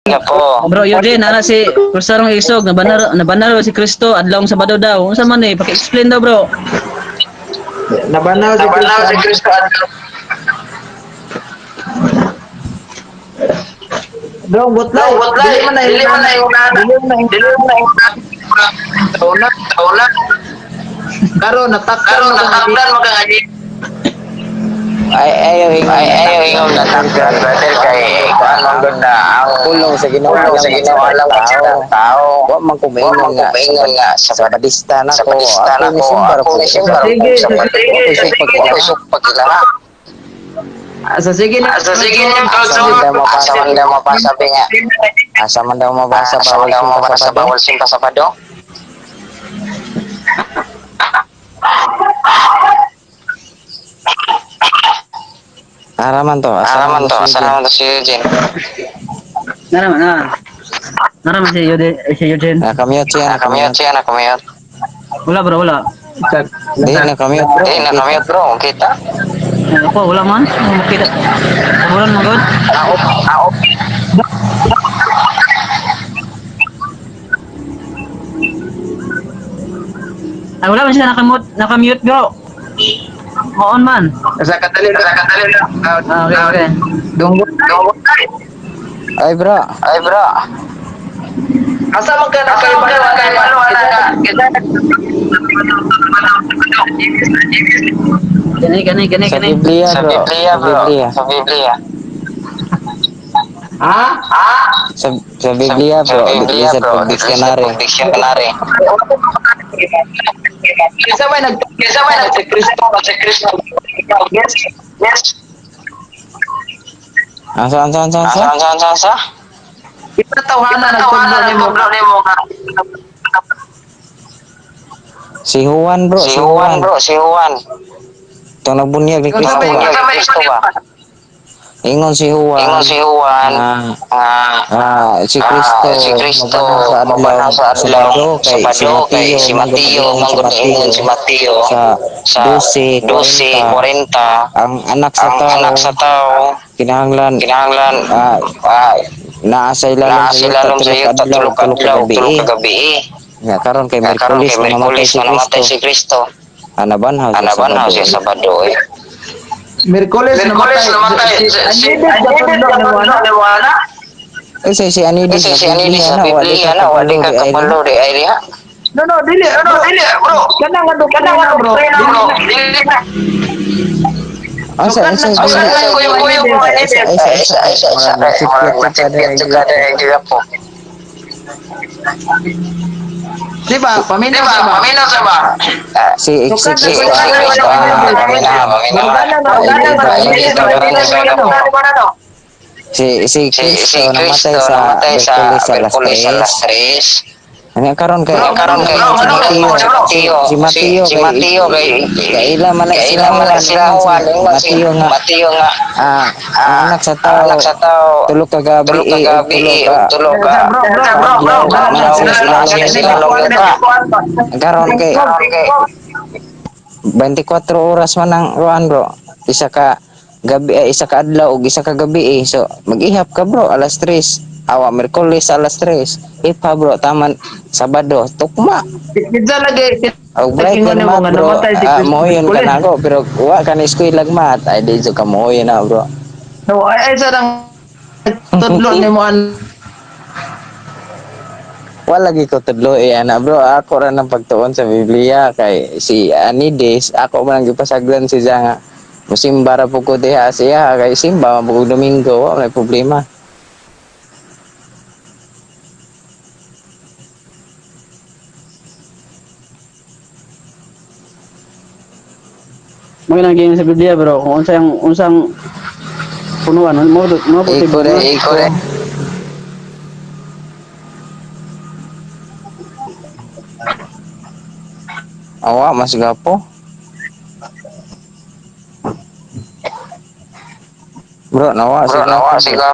Nga po. Bro, Eugene, nana si Kusarong Isog, nabanar si Kristo, adlawng Sabado daw. Unsa man eh, paki-explain daw bro. Nabanaw si Nabanaw Kristo si Kristo at Bro, butlay. Bro, Dili watlay. man na yung Dili man na yung nana. Dili man na yung Dili man na yung tauna. tauna. Karon natakdan Karon mo kang natakdan mo kang agi. Ayaw ingong Ayaw ingong natakdan natakdan brother kay kuan man gud na ang pulong sa Ginoo pulong alam sa man Ginoo sa alam man tao. sa tao. Wa man ko Wa man maingon ko nga maingon nga sa badista na sa ko. padista Ako na ni ko. simbar Ako po. ni simbar po Sige, sa sige. patige. Ako sugpag Ako ila. sugpag ila. sige ni Sa sige niyo Asa Brother. man daw mapasa. Asa man daw mapasabi nga. Asa man daw mabasa Asa man bawal daw simpa sa mabasa bado. bawal simpa sa pado. Araman to, asa Araman naman to, to si asa Eugene. naman to si Eugene. Nana man na. Nana man si Eugene. Nakamute siya, Nakamute nakamute. siya, nakamute. Wala bro, wala. Di, nakamute bro. Di, Kita. nakamute bro, kita. Ako wala man. Makita. Kabulan man gud. Okay. Ay wala man siya nakamute bro. On man. Sa kadali Sa kadali lang. Ah, okay, okay. Dunggo. Ay bro. Ay bro, Asa man ka asa mo ka na kay Malo na ka? Gani. Sa Biblia Sa bro. Biblia Sa bro, Biblia. sa Biblia. Ha? Ha? Sa Biblia Sa bro. Biblia Lisad bro, pag lisod dictionary. pag dictionary. Isa may Kesa may si Kristo. si Kristo. Yes, yes. Asa? Kita tawhana Tawanan nagtudlo ng nimo. tublo nimo nga. Si Juan bro. Si Juan bro, si Juan. Ito nagbunyag ni Yung Kristo sabi ba? niya, Kristo ba? Ingon si Ingon Juan. si Juan Si Kristo si Kristo mabanaw sa adlaw mabanaw sa adlaw Sabado kay si Sabado kay Mateo si manggod Mateo ingon si manggod Mateo ingon si Mateo sa sa 12:40 12:40 ang anak sa ang tao anak sa tao kinahanglan kinahanglan ah, ah, naa sa ilalim naa sa sa yuta ilalom sa tulog ka yuta adlaw ug tulog ka tulog gabi kagabi nga karon kay nga karon Miyerkules kay na namatay Miyerkules si na namatay Kristo si Kristo anabanhaw siya anabanhaw Sabado siya Sabado Mirkoles Miyerkules namatay. namatay Si si Anibid Anibid gatudlo nimo katudlo ana. ni Juana si Anidis kasi sa si Anidis Biblia sa na wali Biblia ka na wali kabalo ka di ay rin kabalo di ay diha. No, dili No, bro. dili bro. Kana nga Kana doktrina nga bro. doktrina Dili bro. na. Dili na. Sukan isa lang Asa kuyo lang mo ko yung kuyo Anibid. mo isa Anibid. isa isa kay Isa murag kay machikyat murag ka kada matipyat ay ka po dahil diha po. Di ba? Di Paminaw ba? sa ba? Paminaw sa ba? si Sukan Si lang Kristo kuyo si mo Kristo Anibid. paminaw paminaw. Bargana na ay Anibid. iba ra Anibid gyud ba ka dili po na ano? si Si Kristo namatay Kristo sa namatay sa Miyerkules alas Berkulis alas 3 3. ano karon kay Bro, Karon kay ingon si ano kay Mateo si Mateo si Mateo si kay Mateo kay kaila man na sila kaila man Juan sila ingon si Juan ingon si Mateo nga Mateo nga ang anak sa ang anak tao sa tao tulog ka gabi tulog ka ug gabi tulog ug ka tulog Sa ka bro, sa bro bro adlaw Dala mana sila sa na ilalom sila ng sila yuta long yuta. karon kay Karon kay 24 oras man ang Juan bro isa ka gabi isa ka adlaw ug isa ka gabi so mag-ihap ka bro alas 3 awa Miyerkules alas 3 ipa bro taman Sabado tukma Pizza lagi. og bright Ingon yan nimo mat nga bro namatay si mo yun ka Mirkules. na ako pero wa ka ni school lagmat ay di ka mo yun na bro. No, ay sa nang tudlo nimo an Wala lagi ko tudlo ana bro ako ra nang pagtuon sa Biblia kay si Anides ako man ang gipasagdan si nga musimba ra pud ko diha siya kay simba man pud Domingo wa may problema. Mga naging sa Biblia bro, kung unsang punuan mo puti Iko bunga. re iko awa mas gapo bro nawa si Bro gapo nawa bro. siga.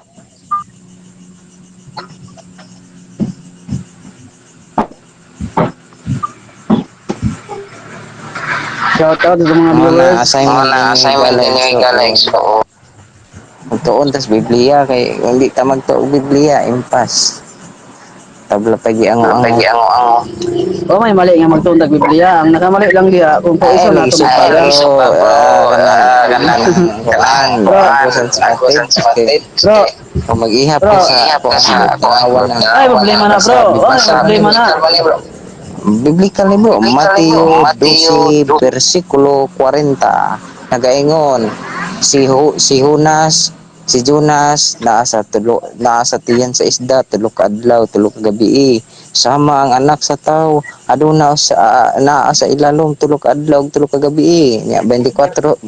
Shout out sa mga Mga na viewers. assignment Na ni assignment Gala ninyo so Alex. Oo. Magtuon tas Biblia kay kung di ka magtuon og Biblia, impas. Tabla pagi Lagi ango-ango. ang O may mali nga magtuon tag Biblia. Ang nakamali lang diha kung Ay, kauso lagi nato supa ay lagi bro. supa bro. Kanang kuan, Bro, agkusan sa Agkusan kapatid. sa Kay kapatid. bro, kung mag-ihap bro. ka sa Ihap ka kuan sa bro, kuan tanawan bro. ng Ay Tanawan problema ng na basa, bro. O may basa problema ni na. bro. Biblikal ni bro, Biblikal ni bro. Mateo Mateo 12 versikulo 40. Nagaingon si Jonas naa sa tiyan sa isda tulo ka adlaw tulo ka gabi. Sama ang anak sa tao aduna sa naa sa ilalom tulo ka adlaw ug tulo ka gabi. Nya 24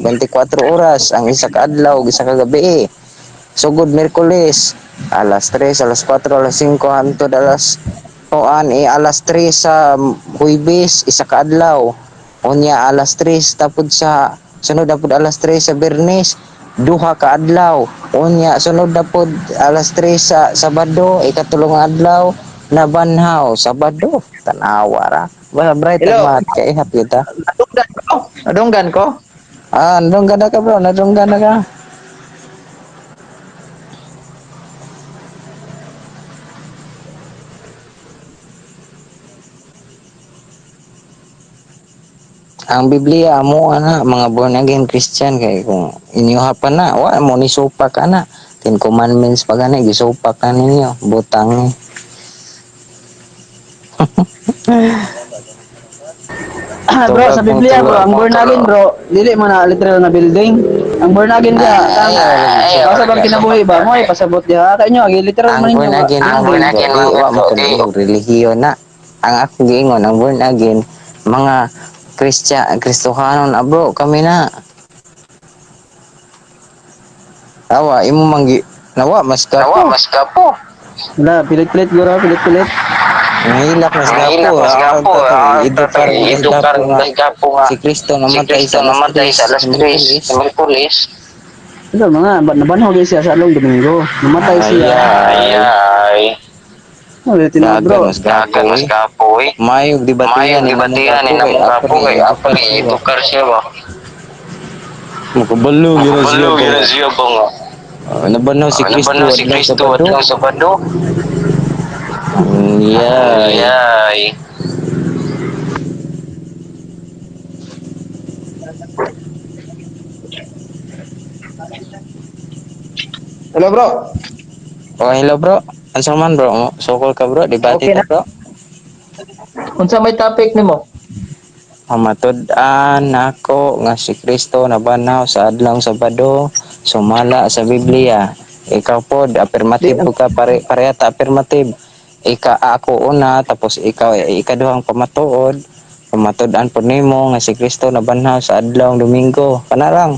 oras ang isa ka adlaw ug isa ka gabi. Sugod Miyerkules, alas 3, alas 4, alas 5, hangtod alas 3 sa Huwebes, isa ka adlaw. Unya alas 3 tapod sa sunod dapod alas 3 sa Biyernes, duha ka adlaw. Unya sunod dapod alas 3 sa Sabado, ikatulong nga adlaw na banhaw Sabado. Tanawa ra. Ba bright tag Hello. math kay happy ta. Nadunggan ko. Nadunggan ko. Nadunggan na ka bro, nadunggan na ka. Ang Biblia mo ana mga born again Christian kay kung inyo pa na wa mo ni supak ka na. Ten Commandments pa gani gisupak ka ninyo butang ni. Bro, Tubag sa pong Biblia bro, tulo. ang born again bro, dili man na literal na building. Ang born again diha, kang basta bang kinabuhi ba mo ay pasabot diha kay nyo, literal Ang man ninyo born nga again Ang man born building. bro, again di wa man mo bro. kun Di. relihiyon na. Ang ako giingon ang born again mga Kristohanon bro kami na. Awa imo manggi nawa mas Nawa kapo. mas kapo. Wala, pilit-pilit guro, pilit-pilit. Nahilak mas Nahilak gapo, mas gapo. edukar mo dahil Edukar gapo mo nga. dahil gapo nga. Si Kristo Si namatay Kristo sa alas namatay 3 sa alas sa 3 Miyerkules. sa Merkulis. Ito mga, nabanhaw gyud siya sa along Domingo. Namatay siya. Ay, Ay, Oh, tinawag bro. dagan mas dagan gapo mas eh. gapo eh. Mayong debatihan Mayong ni namong dibatihan gapo ni kay namong ako gapo ni kay ako edukar ni siya ba. edukar siya ba. Makabalo yun na siya Makabalo ba yun nga. siya ba nga. Nabanhaw si Nabanaw Kristo si adlaw sa Kristo at bado. lang sa bado. Yay. Yay. Hello bro. Oh, hello bro. Ansa man bro? Sokol ka bro, debate Okay ta na. bro. Unsa may topic nimo? Matud-an nako nga si Kristo nabanhaw sa adlaw Sabado, sumala sa Biblia. Ikaw pod Di affirmative po ka parehata affirmative. Ako una tapos ikaw ikaduhang pamatuod. Pamatud-an pod nimo nga si Kristo nabanhaw sa adlaw Domingo. Kana lang.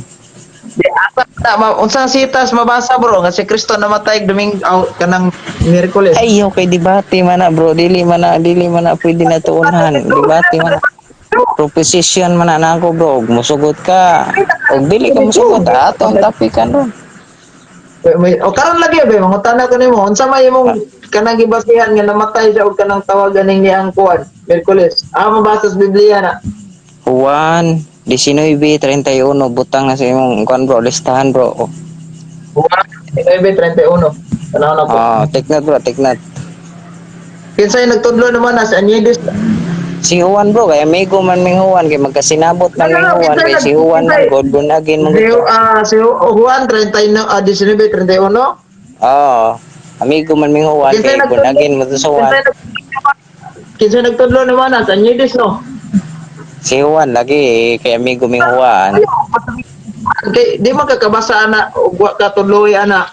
di asa na unsang sitas mabasa bro nga si Kristo namatay Domingo kanang Miyerkules. Ay, okay debate man na bro. Dili man na pwede na tuunhan. Debate man na. Proposition man na nako bro. Musugot ka. Og dili ka musugot atong topic ron. O karon lagi ba mangutana ko nimo unsa may imong kanang gibasihan nga namatay siya og kanang tawagan ning niyang kuan Miyerkules. Mabasa sa Biblia na. Juan 19:31 butang na sa imong kuan bro listahan bro. Juan 9:31. Tanaw na ko. Take note bro, take note. Kinsay nagtudlo naman na si Anidis. Si Juan bro, kay amigo man ming Juan kay magkasinabot man ming Juan kay si Juan man God born again mo gito. Si Juan 19:31. Amigo man ming Juan Kinsay kay born nagtudlo? again mo to sa Juan. Kinsay nagtudlo naman na sa Anidis no. Si Juan lagi kay amigo ming Juan. Di makakabasa na ug wa ka tuloy ana.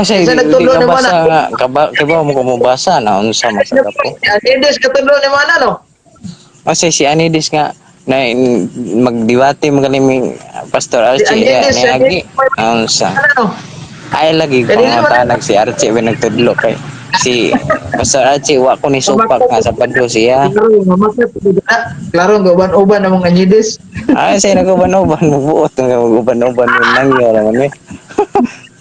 Say Kinsay di nagtudlo ka naman na. basa nga kay ba mo ko mabasa na unsa man sa gapo. Anidis katudlo naman na no. Say si Anidis nga na magdiwate magaling Pastor Si Archie Anidis ni agi unsa. ano no. Ay lagi Dili man pangutanag si Archie when nagtudlo kay si Pastor Archie wa ko ni supak nga sa Bado siya. Klaro uban-uban namong Anidis. Ay say naguban-uban magbuot nga maguban-uban mo nangyo naman eh.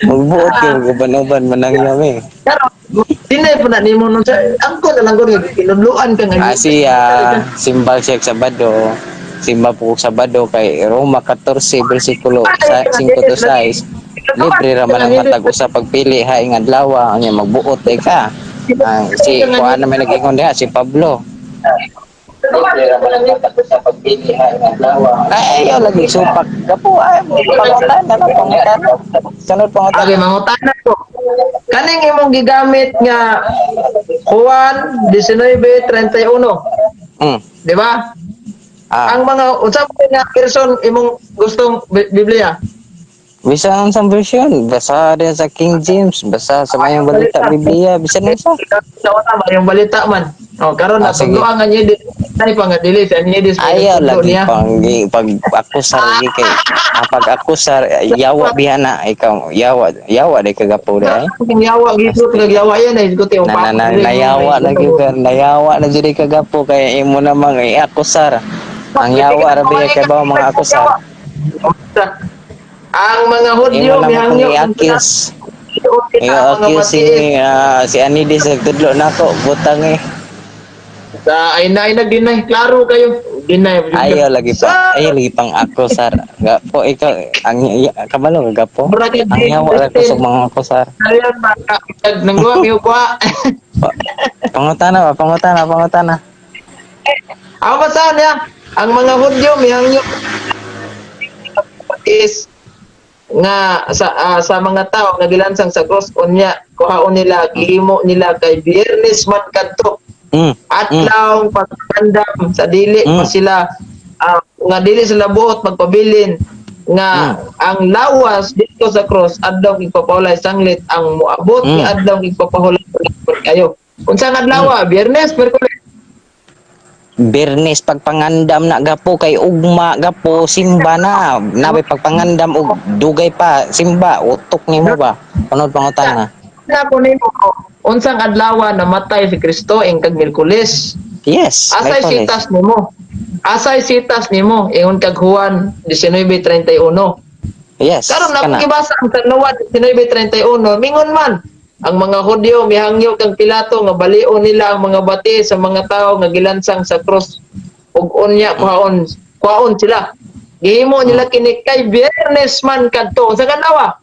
Magbuot kay maguban-uban man nangyo eh. Pero dinay po na nimo nun sa angko na lang ko kinudluan ka nga. Siya simbal siya sa Bado. Simba po sa Bado kay Roma 14 bersikulo 5 to 6. libre ra man ang matag usa pagpili ha ing adlaw nya magbuot ka. Ang si kuan naman nag-ingon diha si Pablo. Ay, ayaw lagi supak. Gapo, ay, pangutan na lang, pangutan. Sunod pangutan. Abi mangutana ko. Kaning imong gigamit nga Juan 19:31. Hmm. Di ba? Ah, Ang mga unsa pa nga person imong gustong Biblia? bisan sa version, basa din sa King James, basa sa mayang balita Biblia, bisan na sa. Sa una ba yung balita man. O karon na Sige. tugduan nga niya dili pa nga dili sa niya dis Ayaw lagi pag akusar lagi kay pag akusar yawa biha na ikaw yawa de kagapo de ay. Ang yawa gito nagyawa yan ay ko tiyo pa. Nayawa lagi ka nayawa na jud kagapo kay imo namang akusar. Ang yawa ra biya kay ba mga akusar. Ang mga Hudyo Imo naman kung mihangyo i-accuse. kita mga I-accuse si Anidis nagtudlo nako butang sa ay na ginay klaro kayo ginay ayaw lagi pang ako sar gapo ikaw ang kabalo gapo ang yawa ra ko sa mga ako sar ayan maka nang duwa miyo kwa pangutana ako pa saan ya ang mga Hudyo mihangyo is nga sa mga tao nga gilansang sa cross unya kuhaon nila gihimo nila kay Biyernes man kadto atlaw pagpandam sa dili pa sila nga dili sila buot magpabilin nga ang lawas dito sa cross adlaw igpapahulay sanglit ang moabot nga adlaw igpapahulay kayo unsa nga adlaw Biyernes Bernes pagpangandam na gapo kay ugma gapo simba na nabay pagpangandam og dugay pa simba utok nimo ba panod pangutana na ko nimo unsang adlaw namatay si Kristo ing kag Miyerkules yes asay sitas nimo ingon kag Juan 19:31 yes karon kana nakikibasa ang Tanawan 19:31 mingon man ang mga Hudyo mihangyo kang Pilato nga balion nila ang mga bati sa mga tao nga gilansang sa cross ug unya kuhaon sila gihimo nila kini kay Biyernes man kadto sa kanawa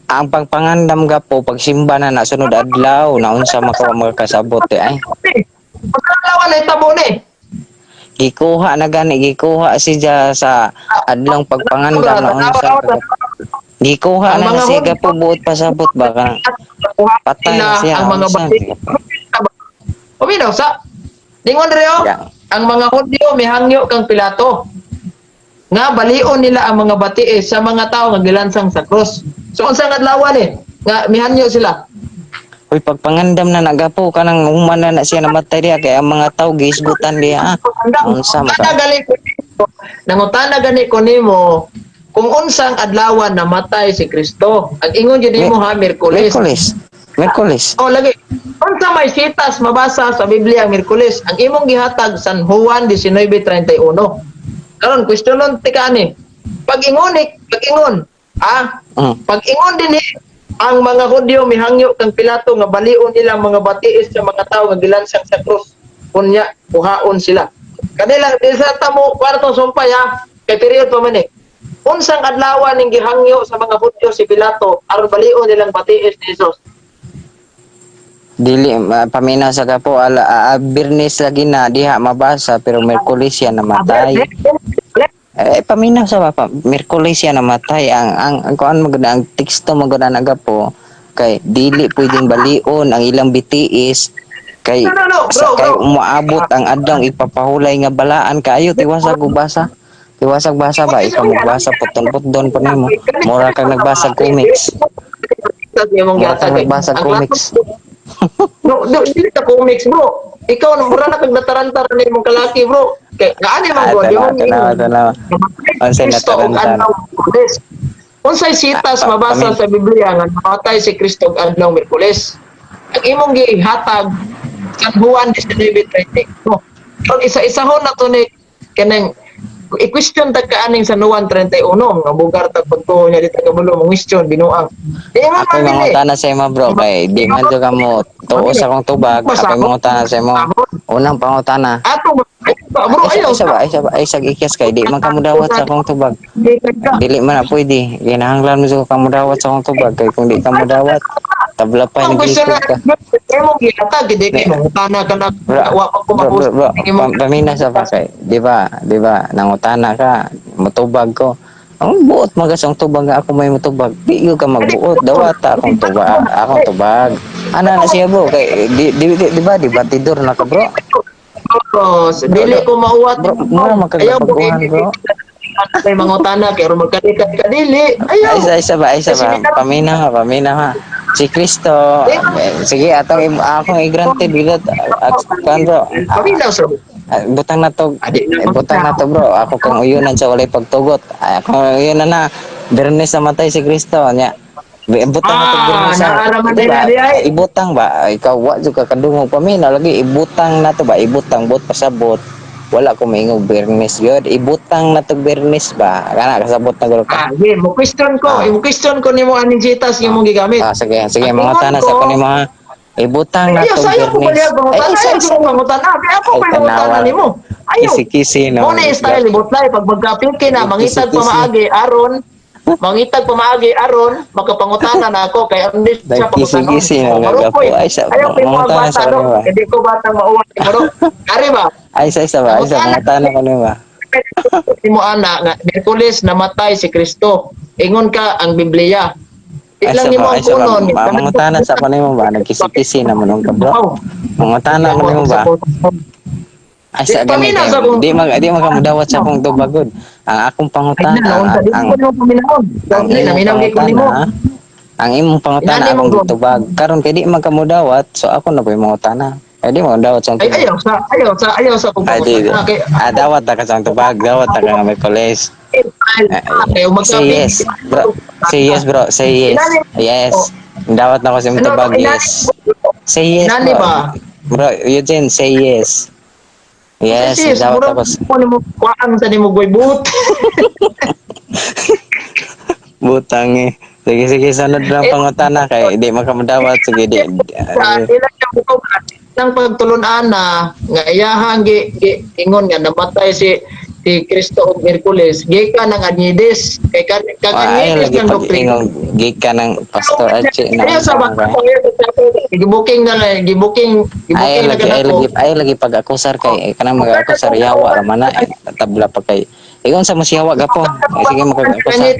ang pagpangandam gapo pagsimba na nasunod adlaw naunsa makasabot ay pagkalawa na itabo ni gikuha na gani gikuha siya sa adlong pagpangandam naunsa gikuha na na siya gapo buot pasabot ba ka patay na siya ang mga bati uminaw sa dingon reo ang mga Hudyo mihangyo kang Pilato nga balion nila ang mga bati sa mga tao nga gilansang sa cross so unsa nga adlaw ni nga mihanyo sila uy pagpangandam na nagapo kanang human na siya namatay diha kay ang mga tao giisgutan diha unsa man ka nangutana gani ko nimo kung unsang adlaw namatay si Kristo ang ingon gyud nimo ha Miyerkules o lagi unsa may sitas mabasa sa Biblia Miyerkules ang imong gihatag San Juan 19:31 karon questionon tika ni pag-ingon pag-ingon din ang mga Hudyo mihangyo kang Pilato nga balion nila mga batiis sa mga tao nga gilansang sa krus unya kuhaon sila kanila sa tamo kwarto sumpay ha kay period pa man unsang adlaw ning gihangyo sa mga Hudyo si Pilato aron balion nilang batiis ni Jesus dili paminaw sa gapo Birnes lagi na diha mabasa pero Miyerkules siya namatay paminaw sa bapa Miyerkules siya namatay ang kuan maganda ang teksto maganda na gapo kay dili pwedeng balion ang ilang bitiis kay kay umaabot ang adlaw ipapahulay nga balaan kaayo tiwasag og basa tiwasag basa ba ikaw magbasa puton-puton pa nimo mura kang nagbasa comics mura kang nagbasa comics dili ka comics bro ikaw mura na kag natarantar ni imong kalaki bro kay gaani man bro di mo unsay natarantar unsay sitas mabasa sa Biblia nga namatay si Kristo og adlaw Miyerkules ang imong gihatag San Juan 19:30 pag isa-isahon na to ni kanang i-question ta kaaning sa Nuan 31 nga bugar ta pagtuo niya dito kabalo mo question binuang. Ingon Ako'y man dili. mangutana sa imo bro kay di man jud kamo tuo sa akong tubag. Ako'y mangutana sa imo. Unang pangutana. Ato bro Ay, ayaw isa ba? Ay, sa ikas kay di man kamo dawat sa akong tubag. Dili man na pwede. Ginahanglan mo sa kamo dawat sa akong tubag kay kung di kamo dawat, tabla pa Ang question naglikod na ka. mo gihatag hindi kay mo tana ka na wa pa ko Bro, pamina sa pa kay, di ba, nangutana ka, matubag ko. Ang buot magasang tubag nga ako may matubag. Di ko ka magbuot, dawat akong tubag. Ana na siya bro, kay di ba, di batidor na ka bro. Dili ko mauwat. Bro, mura Ayaw mo magkagapaguhan bro. may mga utana kay ro magkadikat kadili. Ayaw. Isa ba, pamina ha. Si Kristo, sige, akong i-granted without, kan bro, Paminaw sir. butang na to bro, ako kang uyunan sa walay pagtugot, ako uyunan na, Bernes namatay si Kristo, niya, ibutang na to Bernes naalaman diba, nila di ay. ibutang ba, ikaw, wa ka kadungog pamina, lagi, ibutang na to ba, ibutang, bot pasabot, wala ko maingog Bernes yun, ibutang na to Bernes ba, kana, kasabot na gulo ka. Sige, mo question ko, mo question ko nimo aning jitas imong gigamit. Sige, Ang mga ingon tanas ko, ako ni mga ibutang na Ayaw, to sayo ko Bernes. baliag mangutana. Ayaw ko mangutana. Kaya ako may mangutana ni mo. Ayaw. Kisi-kisi no. Mo na yung style, butlay. Pag magkapilki na, mangitag Kisi-kisi. pamaagi, aron, makapangutana na ako. Kaya hindi siya pangutana. Kisi-kisi na Marukoy. nagapo. Ay, sa Ayaw ko yung mga mangutana bata, sa no? kanila. Hindi ko batang mauwan. Kari ba? Ay, sa mangutana ko nila. Si mo anak, nga, Merkulis namatay si Kristo. Ingon ka ang Biblia. Ay, Ilang ni mo ang kunon. mangutana sa kanila ba? Nagkisi-kisi naman ang kabro. Mangutana ko nila ba? Ay, sa ganit. Di makamudawat sa akong tubagod. Ang akong pangutana, ang imong pangutana akong gitubag. Karon kay di magkamudawat, so ako na po yung mangutana. Ay di mo dawat sa Ay, tubag. ayaw sa kung Ay di. Dawat ta ka sa tubag, dawat ta ka nga may college. Say yes, bro. Say yes, bro. Say yes. Yes. Dawat na ko sa imong tubag, yes. Say yes, Nani bro. ba? Bro, Eugene, say yes. Yes, dawat ako sa mo kuan sa nimo goy but. butang eh. Sige, sunod na pangutana kay di makamudawat. Sige, di. Ilang ka buko nang pagtulunan na nga iyahang ingon nga namatay si Cristo og Miyerkules gikan ng Anyides kay Ay, Anyides lagi ng pag doktrina. ingong gika ng pastor Archie na Ayaw sa ang gibuking na lang, gibuking na kanako. ay lagi pag akusar kay kanang mag-akusar yawa ra man na tabla pa kay ingon sa musiyawa gapo sige mag-akusar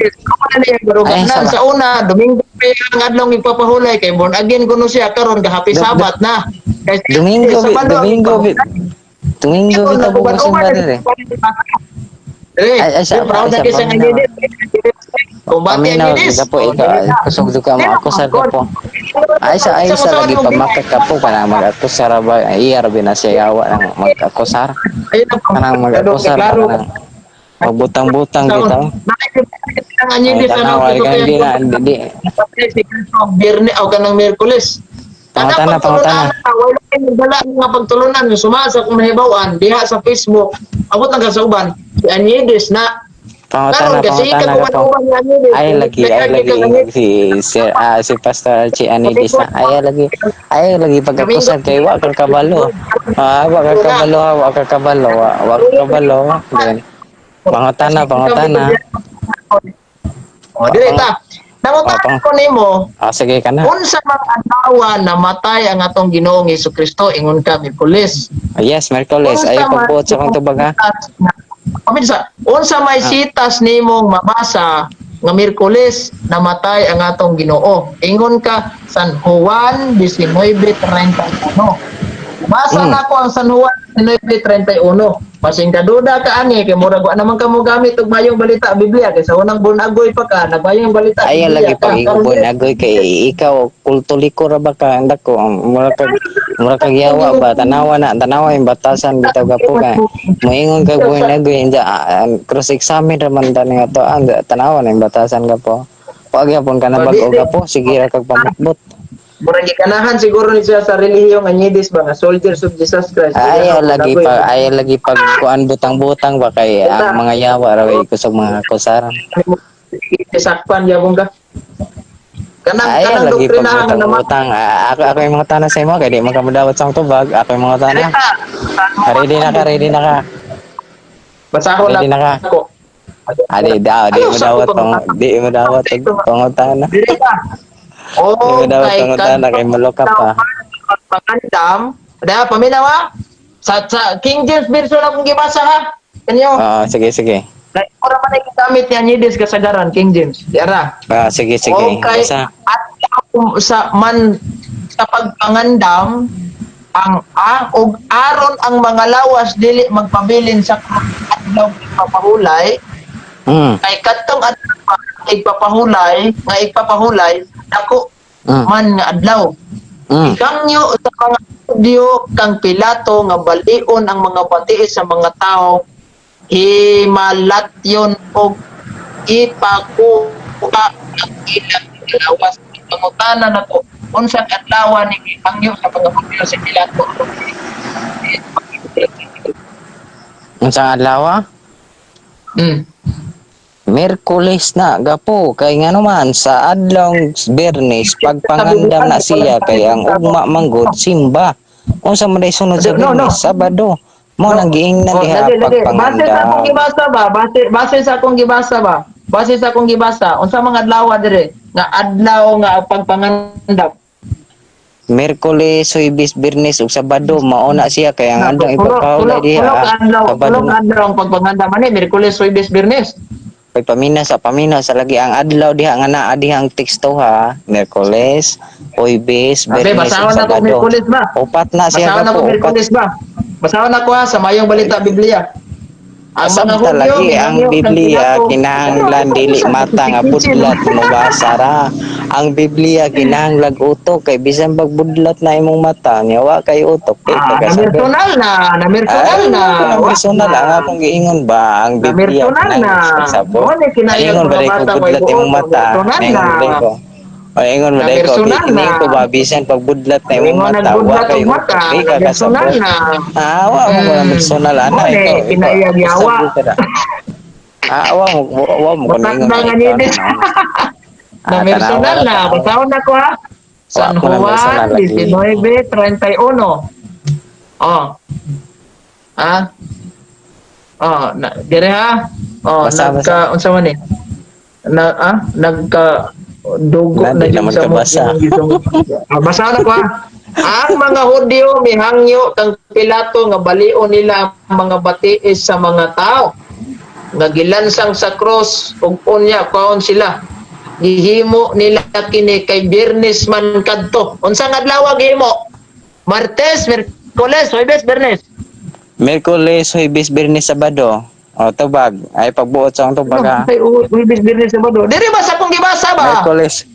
Ay, Sa una, Domingo pa ang adlaw ipapahulay kay born again kuno siya karon gahapi sabat na. Kay Domingo bitaw mo sa badere Ay, siya pa, paminaw gapo ikaw kusog ka mo akusar gapo ay sa lagi pamakat kapo kana mag-akusar ba iya ra binasiya yawa nang mag-akusar kanang mag-akusar kanang magbutang-butang bitaw ay tanaw ay hindi na hindi Birne o kanang Miyerkules. Pangutana. Wala dala nga pagtulunan yung sumasa kung nahibawan diha sa Facebook. Abot ang kasauban. Si Anyides na pangutana gapo ay lagi si Pastor Archie Anidis na ay lagi pag-akusar kay wa ka kabalo wa ka kabalo then pangutana O direta. Nangutan ko nimo. sige ka na Unsa mga adlaw namatay ang atong Ginoong Hesukristo ingon ka Miyerkules. yes Merkules ay pagbuot sa kong tubag ha Unsa may sitas nimong mabasa nga Miyerkules namatay ang atong Ginoo. Ingon ka San Juan 19:31. Basa na ko ang San Juan 19:31. Pasing kaduda ka ani kay murag wa naman kamo gamit og mayong balita Biblia kay sa unang bunagoy pa ka nagmayong balita ay Biblia lagi pag igubon agoy kay ikaw kultuliko ra ba ka andako mura kag yawa ba tanawa yung batasan bitaw gapo ka moingon kag buhay agoy cross examine ra man tani ato tanawa na yung batasan gapo wag yapon ka na bag-o gapo sige ra kag pamutbot Murag gikanahan siguro ni siya sa relihiyon nga Nyidis ba nga Soldiers of Jesus Christ. Ayaw lagi pag kuan butang-butang ba kay ang mga yawa ra way kusog mga kusaran. Sakpan yabong ka. Kanang Ayaw lagi pag doktrinahan nga naman. butang-butang. Ako yung mga tanah sa imo kay di man ka madawat sa akong tubag. Ako yung mga tanah. Ready na ka. Basahon Ready na ka. ako. Di mo dawat pangutana. Dili ka. Oh, Di mo dawat pangutana kay maloka pa. Pagandam, da paminawa. Sa King James version akong gibasa ha. Kanyo. Sige. Like, ora man ay gamit niya Nyidis kasagaran King James. Diara. Sige. Okay. Basta. At sa pagpangandam og aron ang mga lawas dili magpabilin sa adlaw papahulay kay kadtong adlaw igpapahulay dako man nga adlaw ikangyo sa mga Hudyo kang Pilato nga balion ang mga batiis sa mga tao himalatyon og ipakuha ang ilang lawas pangutana na to unsang adlaw ni ikangyo sa mga Hudyo sa Pilato Unsang adlaw? Merkulis na gapo kay ngano man sa adlong Biyernes pagpangandam na siya kay ang ugma manggod simba. Unsa man day sunod sa Biyernes? Sabado. Mo nang giingnan diha pagpangandam. Base sa akong gibasa unsa mga adlaw dire nga adlaw nga pagpangandam. Merkulis, Huwebes, Biyernes ug Sabado mao na siya kay ang andong ipapahulay diha. Tulong adlaw ang pagpangandam ani Miyerkules, Huwebes, Biyernes. Pag paminaw sa lagi ang adlaw diha nga naa diha ang teksto ha. Merkules, Huwebes, Biyernes ug Sabado. Upat na siya Basahon ako gapo. Miyerkules ba? Basahon ako ha sa Mayong Balita Biblia. Ang mga Sabta Hudyo, lagi ang Biblia kinahanglan dili mata nga budlat mo basa ra. Ang Biblia kinahanglan utok kay bisan pag budlat na imong mata nya wa kay utok kay pagkasabi. Namirtonal na. Personal ang akong giingon ba ang Biblia kinahanglan sabo. Ingon ba ko budlat imong mata? Ingon ba ko? Ay, ingon mo dahil ko, kining ko ba, bisan pag budlat na imong mata, wa kay utok, di ka kasabot. Wa mo ko na personal, ana, ikaw, Kinaiyaw-yawa. Wa mo ko na ingon. Na personal na, basahon na ko ha. San Juan 19:31. Oh. Dire ha. Unsa man ni? Nagka dugo na Hindi naman kabasa. Basa na ko ha. Ang mga Hudyo mihangyo kang Pilato nga balion nila ang mga batiis sa mga tao nga gilansang sa cross ug unya kaon sila gihimo nila kini kay Biyernes man kadto. Unsang adlaw gihimo? Martes, Miyerkules, Huwebes, Biyernes. Merkules, Huwebes, Biyernes, Sabado. O, tubag. Ay, pagbuot sa akong tubag ha. Huwebes, Biyernes, Sabado. Diri ba sa kong gibasa ba? Merkules.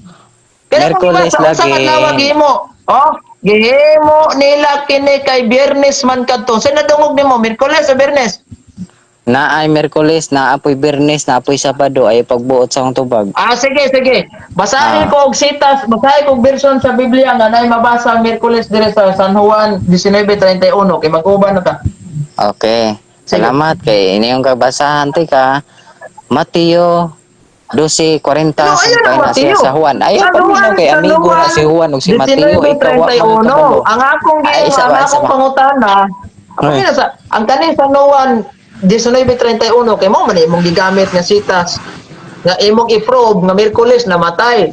Kaya kung Merkules gibasa, unsang adlaw lagi. gihimo? Oh, gihimo nila kini kay Biyernes man kadto. Sa nadungog nimo, Miyerkules o Biyernes? Naay Merkules, naapoy Biyernes, naapoy Sabado. Ay, pagbuot sa akong tubag. Sige. Basahin ko og sitas, basahin ko og version sa Biblia nga nay mabasa ang Miyerkules dire sa San Juan 19:31 kay mag-uban na ta. Okay. Salamat kay ini yung kabasahan ka. Mateo 12:40 ayun ang na siya Mateo. sa Juan. Ayaw San pa Juan, kay San amigo na Juan, si Juan ug si Mateo ikaw wa 19:31. man Ang akong pangutana, ang kaning San Juan 19:31 kay mo man imong gigamit nga sitas nga imong i-probe nga Miyerkules namatay.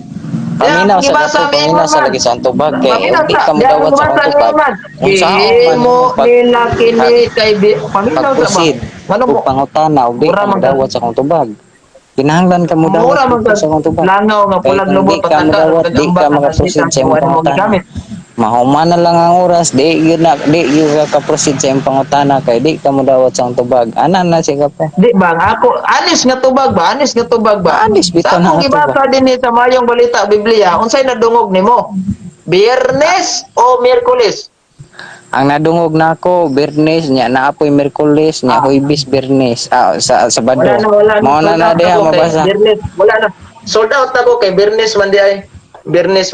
Paminaw sa lagi sa tubag kay di ka modawat sa akong tubag. Unsaon mo nila kini kay paminaw sa ba? Pag-proceed ug pangutana ug di ka modawat sa akong tubag. Kinahanglan ka mo Mura dawat man sa akong tubag. langaw nga pulag lubot Di ka modawat, di ka makaproceed sa imong pangutana. Mahuman na lang ang oras, di yun ka proceed sa imong pangutana kay di ka modawat sa akong tubag. Ana na siya pa. Di ba ako anis nga tubag ba? Anis bitaw Sa na akong nga gibasa dinhi sa Mayong Balita Biblia, unsay nadungog nimo? Biyernes o Miyerkules? Ang nadungog nako Biyernes nya naapoy Miyerkules nya Huwebes Biyernes sa Sabado. Wala Mao na Sold out diha ako kay mabasa. Biyernes, wala na. Sold out ako kay Biyernes man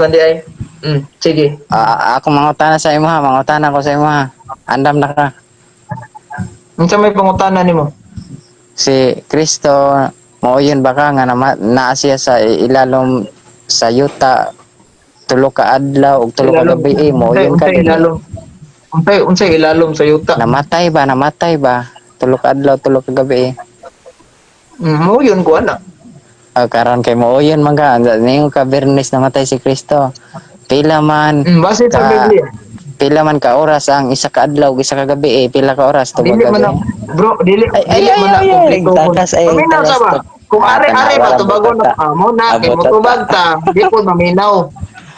di ay. Sige. Ako mangutana sa imo ha, mangutana ko sa imo ha. Andam na ka. Unsa may pangutana nimo? Si Kristo mauyon ba ka nga naa siya sa ilalom sa yuta tulo ka adlaw ug tulo ka Ilalom. gabi mauyon ka Unsay dinhi. ilalom? Unsay ilalom sa yuta? Namatay ba? Tulo ka adlaw, tulo ka gabi. Mo yun ko ana. Karon kay mauyon man ka, ningon ka Bernes namatay si Kristo. Pila man Base sa ka Biblia. pila man ka oras ang isa ka adlaw, isa ka gabi pila ka oras tubag Dili man gabi. na, bro, dili man na Ay, kompleto ko. takas ay Paminaw sa takas ba? to. Kung ari-ari ba Tanawa tubagon na mo na kay mo tubag ta, di po maminaw.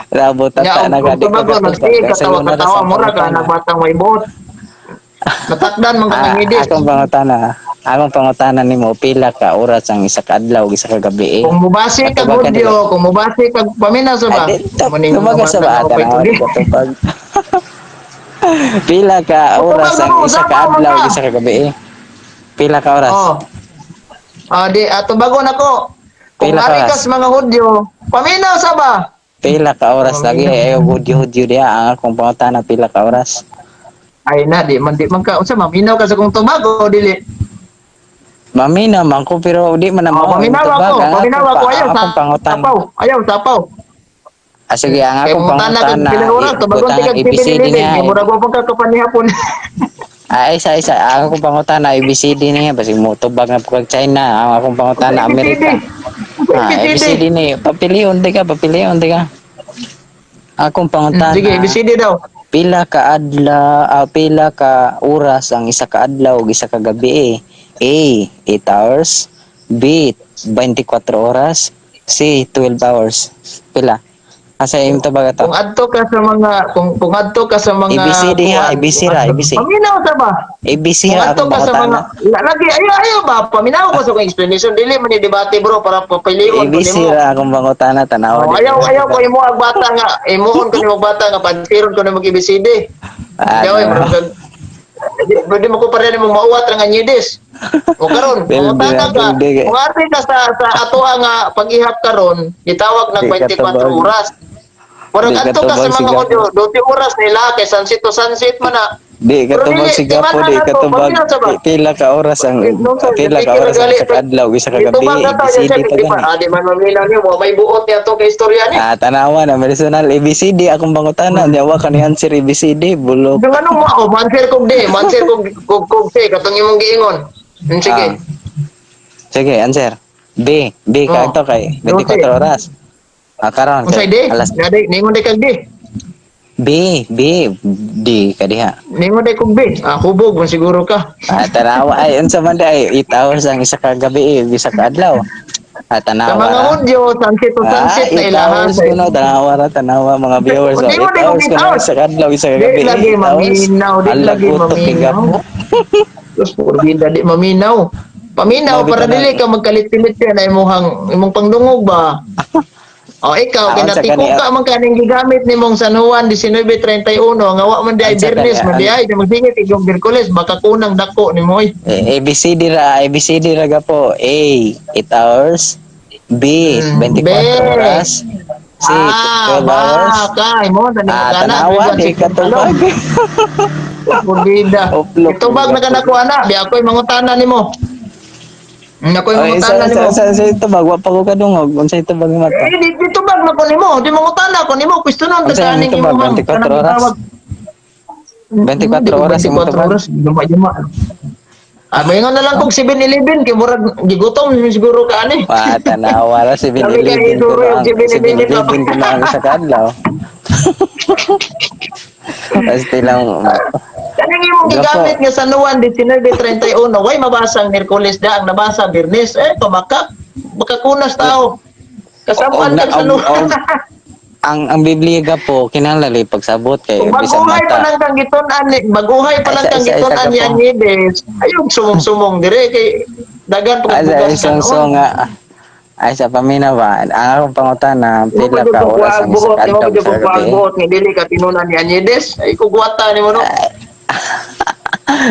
Rabo Nya tata na og gadi ka tubagon gatubag nagsi sa una ra katawa-katawa sa mura ka pangutana. nagbatang may buot. Natakdan man ka ngidis. Akong pangutana. Akong pangutana nimo pila ka oras ang isa ka adlaw, isa ka gabi Kung mubase kag Katubag ka dili. Hudyo, kung mubase kag paminaw sa ba? Muning mga Tumaga sa bata nga bata pay na tuli. di katubag. Pila ka Tubag oras na ang mo, isa usapaw ka man adlaw, ka. isa ka gabi Pila ka oras? Oh. Tubagon ako. Kung Pila ka ari oras? kas mga Hudyo, paminaw sa ba? Pila ka oras lagi Maminaw. ayaw hudyo-hudyo diha ang akong pangutana pila ka oras. Ay na, di man ka, unsa maminaw ka sa kung tubago, dili. Mamina man ko pero di man na Oh, mao paminaw tubag ako, paminaw ako, ang ayaw, akong pangutan. sapaw, ayaw, sapaw. Sige ang Kaya akong mangutana kag pila pangutana oras, tubagon ti butangan kag ABCD 7-Eleven, niya. kay murag mo pang kapanihapon. Isa ang akong pangutana ABCD niya basig mo tubag na po kag China ang akong Unsa pangutana ABCD? Amerika. Unsa ABCD? ABCD ni papilion di ka. Akong Sige, pangutana ABCD daw. pila ka oras ang isa ka adlaw ug isa ka gabi A 8 hours, B 24 oras, C 12 hours. Pila? Asa imong tubag ato? Kung adto ka sa mga kung adto ka sa mga ABC diha, kuan, ABC kung ra, adto. ABC. Paminaw sa ba? ABC Kung ra adto akong ka sa mga pangutana. lagi ayaw ba paminaw ko sa kong explanation dili man ni debate bro para papiliwan ko ABC nimo. ra akong pangutana tanawa Oh, di ayaw ko ka. imo ag bata nga imuon ko nimo bata nga pantiron ko nimo ABCD. Daway Ano? murag pwede mo ko pareha mo mauwat ra nga nyidis. O karon, Pilde na, mangutana ka, pilde ka. kung arte ka sa atoa nga paghihap karon, gitawag Di ng ka 24 tubag. oras. Murag Di ka adto ka sa tubag mga sigaw. audio, 12 oras nila kay sunset to sunset man na. Di Pero katubag dili, si Gapo, tingala di na to, katubag paminaw sa ba? pila ka oras ang No, sir, isa ka adlaw, isa ka Gitubag gabi, na to, yan siya, ABCD pa di pa, gani. di man maminaw niyo, may buot niya to kay istorya ni. Tanawa na personal ABCD akong bangutana, diawa ka ni answer ABCD, bulok. Yung ano mo ako, manser kog say, katong imong giingon. Ah, Sige. sige, answer. B ka Oh, ito kay 24 12. oras. Karon Unsay kay di? alas Ngadi, ningon di kag di. B ka diha. Ningon di kog bi. Hubog man siguro ka. Tanawa ay unsa man di ay 8 hours ang isa ka gabi, isa ka adlaw. Sa Tanawa mga ra. audio, sunset to sunset na 8 ilahan. hours ko na, tanawa mga viewers. Di mo 8 di kog hours ko na, bitaw. isa kadlaw, isa Di gabi, lagi 8 hours. maminaw, di Halag lagi utok kay maminaw. Gapo. Terus porbida di maminaw. Paminaw May para bitanan. dili ka magkalit-pilit yan na imong pangdungog ba? O ikaw, Unsa kani kinatiko ka man kaning gigamit ni mong San Juan 1931, nga wa man di ay unsa kani Biyernes, man di ay, di magsingit igong Biyerkules, baka kunang dako ni mo. ABCD ra Gapo. A 8 hours, B 24 Be. oras, C 12 Ba, hours. kay mo, tani mag-anak, Tanawa Rivan, di si Talong. katubag. Porbida. Uplok Itubag na ka Gapo. na ko, anak, di ako'y mangutana ni mo. Ako'y Oh, mangutana ni mo. sa ito ba wa pa ko kadungog unsa ito ba mata? Dito bag na ko nimo, di mo utana ko nimo, questionon ta Unsa imong kaning tubag imong 24 kanang oras? gitawag. 24 Di ko oras imong 24 tubag. oras, luma. Mayon na lang kog 7-Eleven kay murag gigutom siguro ka ani. Tanawa ra Sabi ka 7-Eleven ko iduro no yung ang 7-Eleven na. 7-Eleven ko no ang isa ka adlaw. Basta lang Kaning imong Gapo. gigamit nga sa Juan 19:31, way mabasa ang Miyerkules da ang nabasa Biyernes, pamaka makakunas tao. Og Kasamaan na kag sa Juan. ang Biblia Gapo kinahanglan pagsabot kay Kung bisan baguhay pa mata. lang kang gitunan ni baguhay pa lang kang Isa gitunan Gapo. ni Anides, ayog sumong-sumong dire kay dagan pa Asa bugas isang kanon. nga ay sa pamina ba ang akong pangutana Mo pa pila jud ka kung oras kuwaag ang isa buot, ka mo pa adlaw jud sa kung kuwaag gabi. buot nga dili ka tinunan ni Anides, ay kugwata nimo no.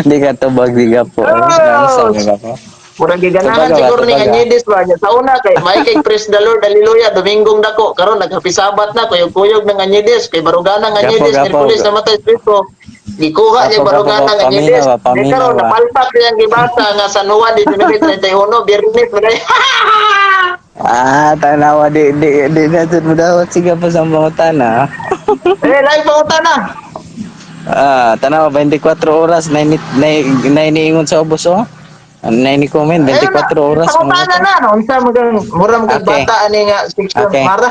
Di ka tubag di Gapo. Nasa Oh, ka Gapo. Murag giganahan Tubaga ba, siguro ni tubaga. Anyedes ba niya. Sa una kay may kay praise the Lord, hallelujah, Domingong dako. Karon naghappy Sabat na kuyog-kuyog ng Anyedes, kay barugana ng Gapo, Anyedes, gapo. Miyerkules namatay Espiritu. Gikuha niya Gapo, gapo, barugana ng paminaw Anyedes. ba, Kay paminaw karon ba. napalpak niyang gibasa nga San Juan 19:31, Biyernes maday. Tanawa di na ito mo daw. Sige po sa mga tana. Lain pangutan na. Tanawa 24 oras na iniingon sa ubos oh. Na ini-comment Ayun na, 24 oras pangutan mga to. na no. Unsa magang mura magag Okay. bata ani nga section Okay. mara.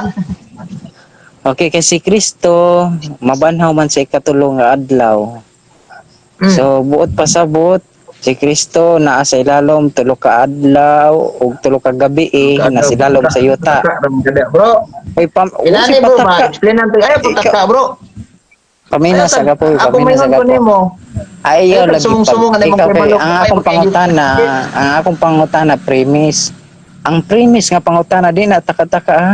Okay, kay si Kristo mabanhaw man sa ikatulong nga adlaw. Mm. So buot pasabot si Kristo naa sa ilalom tulo ka adlaw ug tulo ka gabi na sa ilalom sa yuta. Bro, Ay si inani bro ba? pataka. Explain natin. Ay, Ikaw, pataka bro. pamina Ayaw sa tag gapo, ako pamina sa mayon ko gapo. nimo. Ayaw Ayaw tag lagi pag sumong-sumong ani mo ikaw kay kay balok ang ay akong pangutana, premise. Ang premise nga pangutana di na taka-taka ha.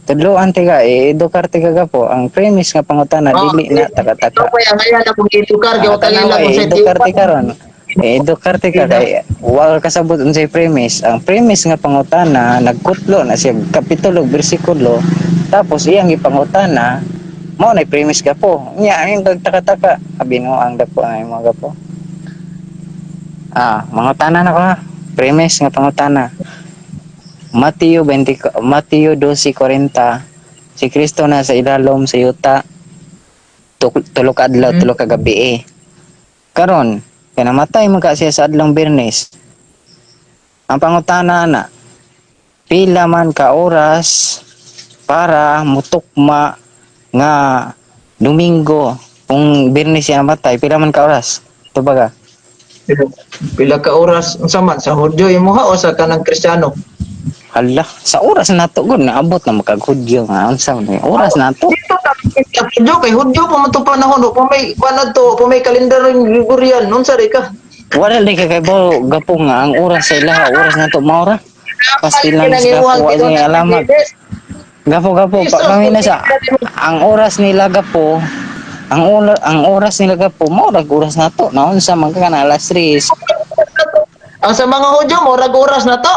Tudloan ti ka edukar ti ka gapo. Ang premise nga pangutana Oh, dili na ito taka-taka. pa yang ngayon akong itukar kay Tanawa utangila kung sa tiyo. edukar ti karon. Edukar ti ka kay wa ka kasabot unsay premise. Ang premise nga pangutana nagkutlo na siya kapitulo bersikulo tapos iyang ipangutana mao na premise gapo. Nya ang taka-taka abi no ang dako ay mga gapo. Mangutana na ko ha. Premise nga pangutana. Mateo 12:40. Si Kristo na sa ilalom sa yuta. Tulo ka adlaw, tulo ka gabi. Karon, kay namatay man ka siya sa adlong Biyernes. Ang pangutana na, pila man ka oras para mutukma nga Domingo kung Biyernes siya namatay, pila man ka oras? Ito baga. Pila ka oras unsa man sa Hudyo imuha o sa kanang Kristiyano? Hala, sa oras na to gud naabot na makaghudyo nga unsa man oras na to. Dito ta Hudyo kay Hudyo pa man to panahon pa may kuan to, pa may kalendar ng Gregorian unsa ri ka? Wala ni kay bo gapo nga ang oras sa ilaha, oras na to maura. Pasti lang Kinang sa imuhang gapo tinuod niya ng alamat. Anyedes. Gapo pamina sa ang oras nila gapo ang oras nila gapo maura oras na to. Naunsa man ka na alas 3. Ang sa mga Hudyo murag oras na to.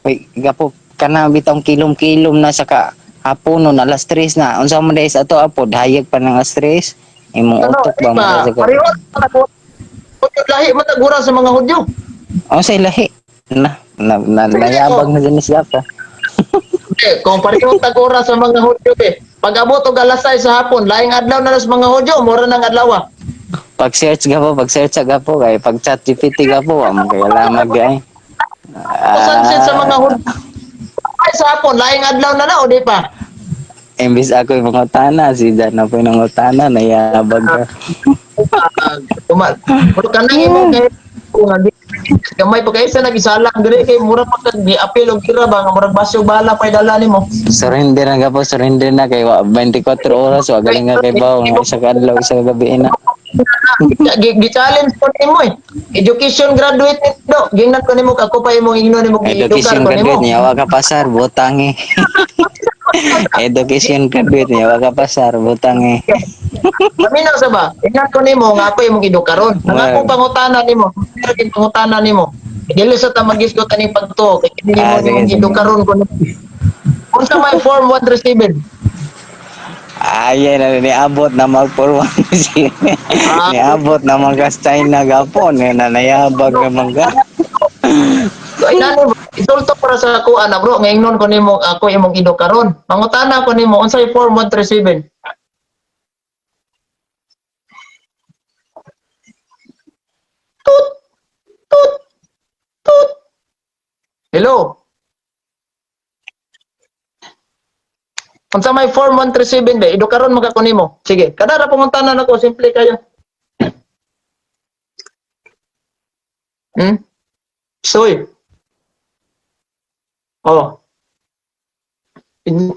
Uy, gapo kana bitong kilom-kilom na sa ka hapon no alas 3 na. Unsa man dai sa ato apod hayag pa ng alas 3. Imong Ano, utok di ba mo ba? sa gapo? Pareho lahi matagura sa mga Hudyo. Sa ilahi. Nayabag na din siya pa. Kung pareho tagura sa mga Hudyo pag-abot og alas 6 sa hapon, laing adlaw na sa mga Hudyo, mura nang adlaw. Pag-search sa gapo kay pag chat GPT gapo wa man kay lamag ay. Sunset sa mga Ah, Hudyo ay sa hapon, laing adlaw na o di pa? imbis ako yung mga utana, si Dan na po yung utana, nayabag ka. Pero kanang imong kay kung nga gamay pa kaysa nagisalang diri kay mura pa kag gi-apil og kira ba nga murag basyo bala pay dala nimo. Surrender na kay 24 oras, wa galing nga kay bawo nga isa ka adlaw, isa ka gabi na. Gi-challenge ko nimo Education graduate nito. Gingnan ko nimo ako pa imong ingnon nimo gi-edukar Education ko nimo. graduate niya, wa ka pasar, butang eh. Education graduate niya, wa ka pasar, butang eh. Paminaw sa ba? Ingnan ko nimo nga ako imong edukaron. Ang akong pangutana nimo, pero kin pangutana nimo. Dili sa ta magisgot ani pagto kay kini mo Sige, imong sige. edukaron ko. Unsa may form 137? Ayan na niabot na mag-forward si Ah, niabot na mga China gapon na nayabag na mga so inani isulto para sa ako ana bro, nga ingnon ko nimo ako imong edukaron. Pangutana ko nimo unsay form 137? Tut tut tut. Hello. Unsa may form 137 be? Edukaron mo ka ko nimo. Sige, kada ra pangutana nako simple kayo. Soy. Oh.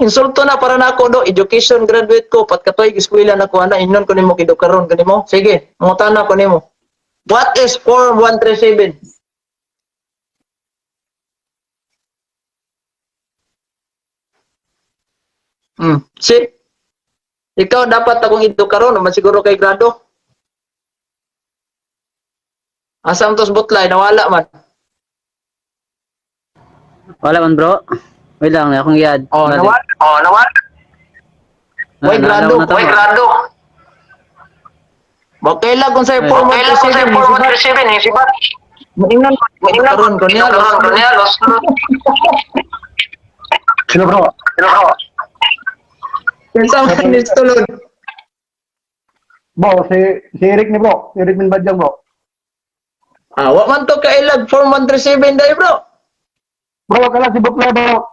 Insulto na para na ako do, education graduate ko, pat katoy eskwela na ko ana, ingnon ko nimo kidukaron kanimo. Sige, mangutana ko nimo. What is form 137? Si ikaw dapat akong edukaron, naman siguro kay grado. Asam tos butlay nawala man. Wala man bro. Wait lang, akong iyad. Oh, nawala. Oh, naman. Way grado. Na to. Uy, grado. Okay lang kung sa'yo Ay. 4 Kailan ko sa'yo 4137 eh, si Bat? Maingan. Karon ko niya. Cornelos. Sino bro? Sino bro? Kinsa man ni tulod. Bro, si Eric ni bro. Si Eric min Badyang bro. Ah, wa man to kailag 4137 dai bro. Bro, kala si Bukla bro.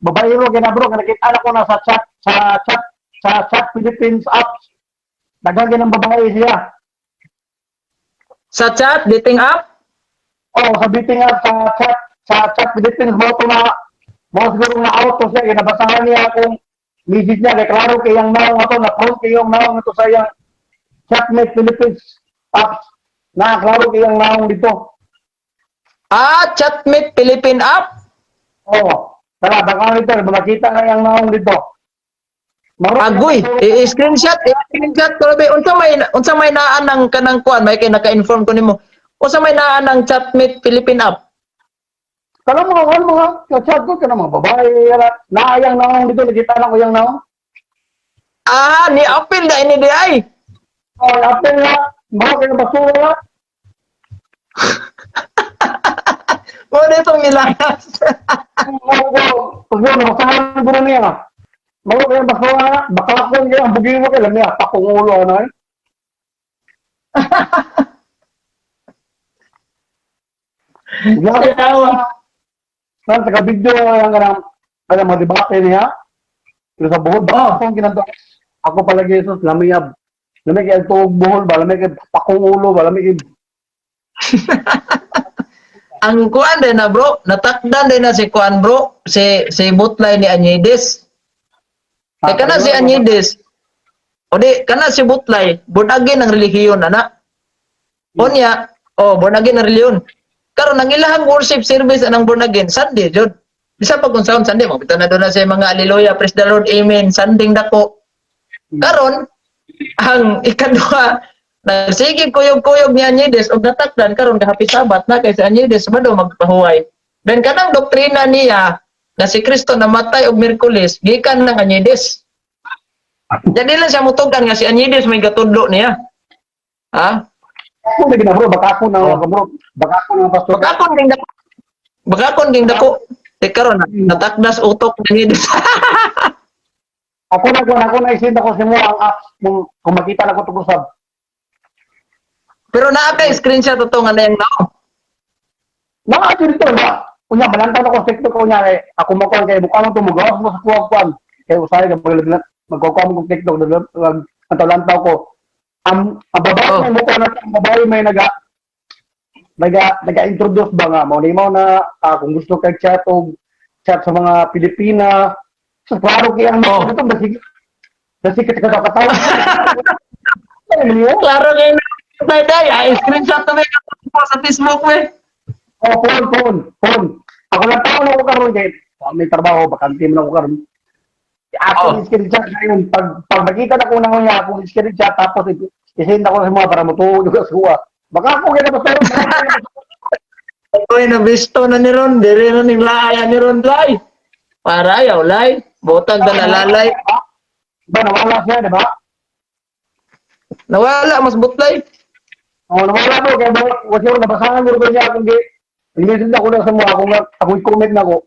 Babae bro, kaya bro, nakita ko na sa chat Philippines apps. Nagagyan ng babae siya. Sa chat dating app. Oh, sa meeting up sa chat Philippines mo to na mo siguro na auto siya, kaya nabasahan niya kung message niya, kaya klaro kayang naong ato, na front kayong naong ito sa iyang chatmate Philippines apps. Na klaro kayang naong dito. Ah, Chatmate Philippine app. Oh, tara, baka nito, makita na yung naong dito. Agoy, i-screenshot ko be unsa may naan ng kanang kuan, may kay naka-inform ko nimo. Unsa may naan ng Chatmate Philippine app. Kalau mga chat ko kana mga babae, naayang naong dito, nakita na ko yung naong. Ah, ni apil da ini di ay. Oh, apel na, mga kaya basura na. Mo dito milangas. Pag yun, masahan ko niya. Mga kaya basura na, bakakon niya, ang bugin mo kaya lang niya, pakungulo na eh. Saan sa kabidyo yung kanang mga debate niya. Pero sa buhol, baka akong ginagawa. Ako palagi Jesus, lamiyab. Lamig yung tuog buhol ba? Lamig yung pakungulo ba? Lamig yung... Ang kuan din na bro, natakdan din na si kuan bro, si butlay ni Anyides. Kaya kana si Anyides. O di, kana si butlay, bunagin ng relihiyon ana. Unya, bunagin ng relihiyon. Karon ang ilahang worship service anang bunagin, Sunday jud. Bisa pa kung saan Sunday, mabita na doon na sa mga hallelujah, praise the Lord, amen, Sanding dako. Karon ang ikaduha, nagsige kuyog-kuyog ni Anyides og natakdan karon happy Sabat na kay si Anyides mado magpahuway. Then kanang doktrina niya na si Kristo namatay og Miyerkules gikan ng Anyides. Jadi lang siya mutugan nga si Anyides may gatudlo niya. Ha? Ako na ginabro, baka ako na bro. Baka ako na pastor. Bagakon ding dako. Di karon natakdas utok ni Anyides. Ako na isin ako sa mo ang apps kung makita na ko ito kusab. Pero naa kay screenshot to nga na yung no. Naka dito ba? Kunya balantaw na ko sa TikTok ko niya eh. Ako mo kay bukang to mugawas mo sa kuwag-kuwan. Kay usay ka magkukuha mo kong TikTok ang talantaw ko. Ang babae mo ko na ang babae may naga-introduce ba nga mo na kung gusto kay chat o chat sa mga Pilipina. So klaro kay ang mga ito basig katawa. Klaro kay ay screenshot to sa Facebook we. Oh, phone. Ako lang tao na ko karon kay may trabaho, bakante mo na ko karon. Ako screenshot ngayon pag nakita na ko na niya ako screenshot tapos isend ako sa mga para motulog sa kuha. Baka ako kaya basta Oy, nabisto na ni Ron, dire na ning laya ni Ron lay. Para ayaw lay, botag na nalalay. ba nawala siya, di ba? Nawala mas butlay. Oh, nawala mo kaya wala siya nabasahan mo rin niya kung di. Inisend ako na sa mga ako i-comment na ko.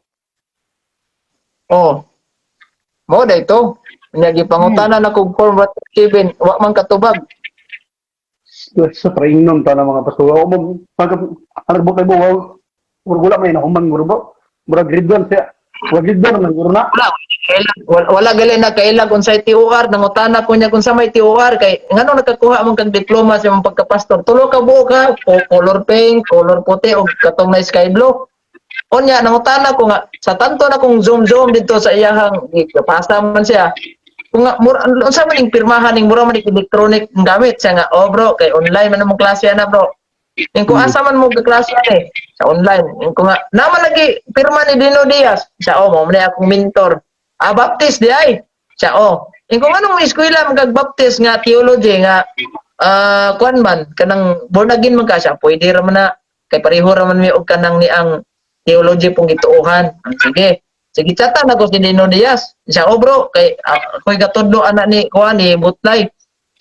Oh. Mo da ito. Nyagi pangutanan na kog format 7, wa man katubag. Sa training nun ta na mga pastor. Ako mo pag mo wala may nakuman guro ba? Mura grade 1 siya. Wag grade 1 nang guro na. Wala gali na kailag unsay TOR, nangutana ko niya kung sa may TOR kay ngano nakakuha man kag diploma sa imong pagka-pastor. Tulo ka buo ka, o color pink, color puti o katong na sky blue. Unya nangutana ko nga sa tanto na kung zoom dito sa iyahang pasa man siya. Kung nga unsa man ning pirmahan ning mura man electronic gamit siya nga, oh bro, kay online man mo klase na bro. Yung kung asa man mo kaklase ni sa online. Yung kung nga naman lagi pirma ni Dino Diaz, siya mo man akong mentor. Baptist di ay. Siya yung kung anong eskwela mag-baptist nga theology nga kuan man kanang born again man ka siya, pwede ra man na kay pareho ra man mi og kanang ni ang theology pong gituuhan. Sige. Sige, chatan ako si Nino Diaz. Siya, oh bro, kay ako'y gatudlo anak ni Kuha ni Butlay.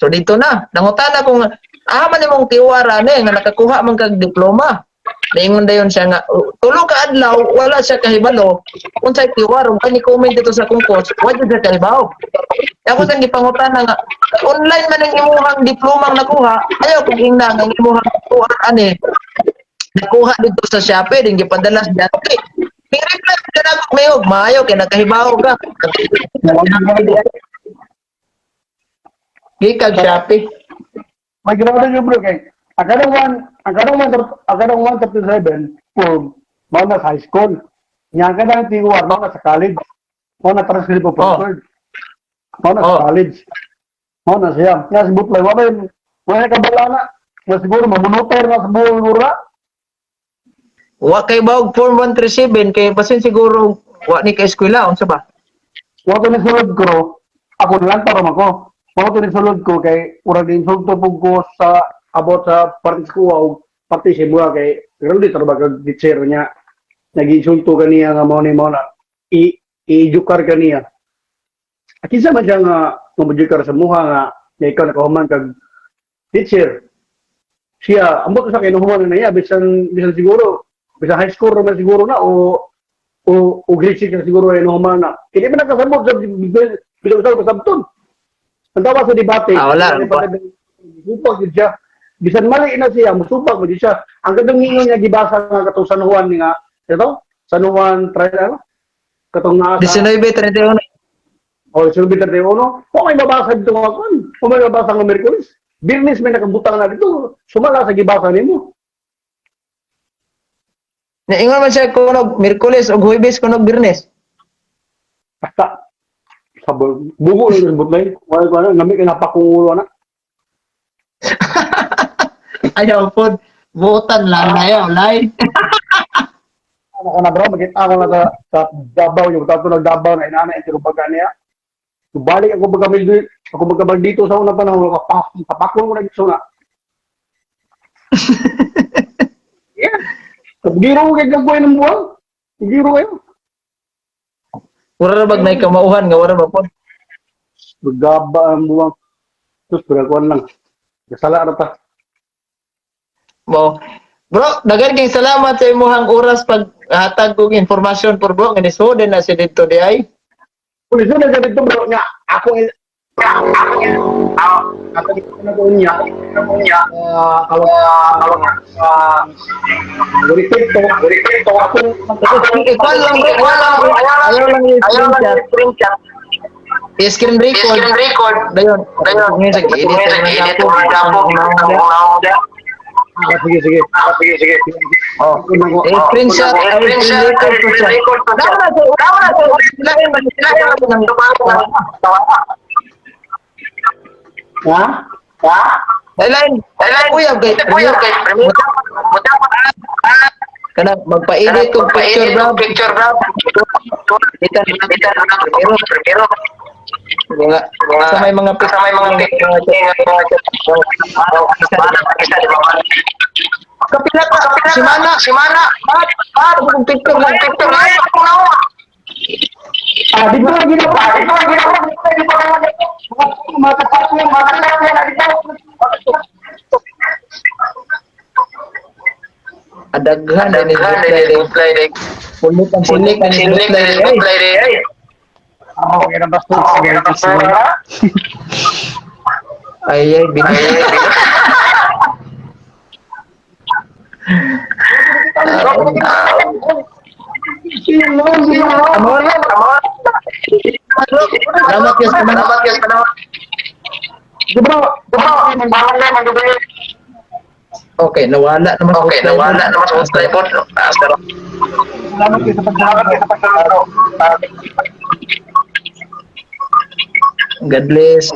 So dito na, nangutana kung man imong tiwara ni nga nakakuha man kag diploma. Naingon dayon siya nga tulo ka adlaw wala siya kahibalo. Unsay tiwara kay ni comment dito sa akong coach, wa jud siya kahibaw. Ako sang gipangutana nga online man ang imong diploma nakuha, ayaw kung ingna nga imong kuha ani. Nakuha dito sa Shopee din gipadala sa dati. Reply ka na ko mayog, maayo kay nakahibaw ka. Gikag Shopee. May ginawa niyo bro kay ang kadang 137 form mo na sa high school. Yang kadang tiwar mo na sa college. Mo na transcript po professor. Mo na sa college. Mo na siya. Kaya si Butlay wa ba wala ka balana. Mas siguro mamunoter na sa buura. Wa kay bawg form 137 kay basin siguro wa ni kay eskwela unsa ba? Wa ko ni sulod ko. Ako lang para mako. Mo to ni sulod ko kay ura din sulto pug ko sa about sa party ko o party si buha kay pero di trabaho kag teacher niya nag-insulto kaniya nga mo ni mo na i-jukar kaniya. Kinsa man siya nga mabujukar sa muha nga ikaw nakahuman kag teacher. Siya ambot sa kay nahuman na niya bisan siguro bisa high school naman siguro na o grade 6 na siguro ay nahuman na. Kini man nakasabot sa bilang sa sabton. Ang tawa sa debate. Wala. Supag yun siya. Bisan mali na siya, musupag mo siya. Ang kadang hingon niya gibasa nga katong San Juan nga, ito? San Juan, katong nga 19:31. O, 19:31. Kung may mabasa dito nga kon, kung may mabasa nga Merkulis, Birnis may nakabutang na dito, sumala sa gibasa nimo. Naingon man siya kunog Miyerkules o Huwebes kunog Biyernes. Basta, bugo yung butlay. Wala ko na, ngamit ka napakungulo na. Ayaw po, buutan lang na yun, lay. Ano ka na bro, makita ako na sa Davao, yung tato ng Davao na inana, yung tirubaga niya. Balik ako magkamil dito sa unang panahon, kapakon ko na dito na. Yeah. Giro ko kaya buhay ng buwan. Giro kayo. Wala na bag na ikamauhan nga, wala ba po? Gaba ang buwan. Terus berlakuan lang. Salah na ta. Mo. Bro, dagan kay salamat sa imong oras pag hatag kong informasyon por bro nga nisod na si dito di ay. Pulis na dito bro nga ako na ko niya. Kalau Gurito ako. Ikaw lang bro, ayaw lang yung screenshot. I-screen record. Dayon. Ngayon sa edit mo na Sige. Oh, screenshot, record ko siya. Ha? Elaine, kuya kay kana magpa-edit kog picture bro. Pero sa may mga kapila ka si mana kung picture na Di ba ginawa? adaghan ni Butlay puno pang silik ni Butlay Okay na basta. ay Salamat guys, Okay, nawala naman sa Butlay po. Salamat kayo sa pagkakalo. God bless.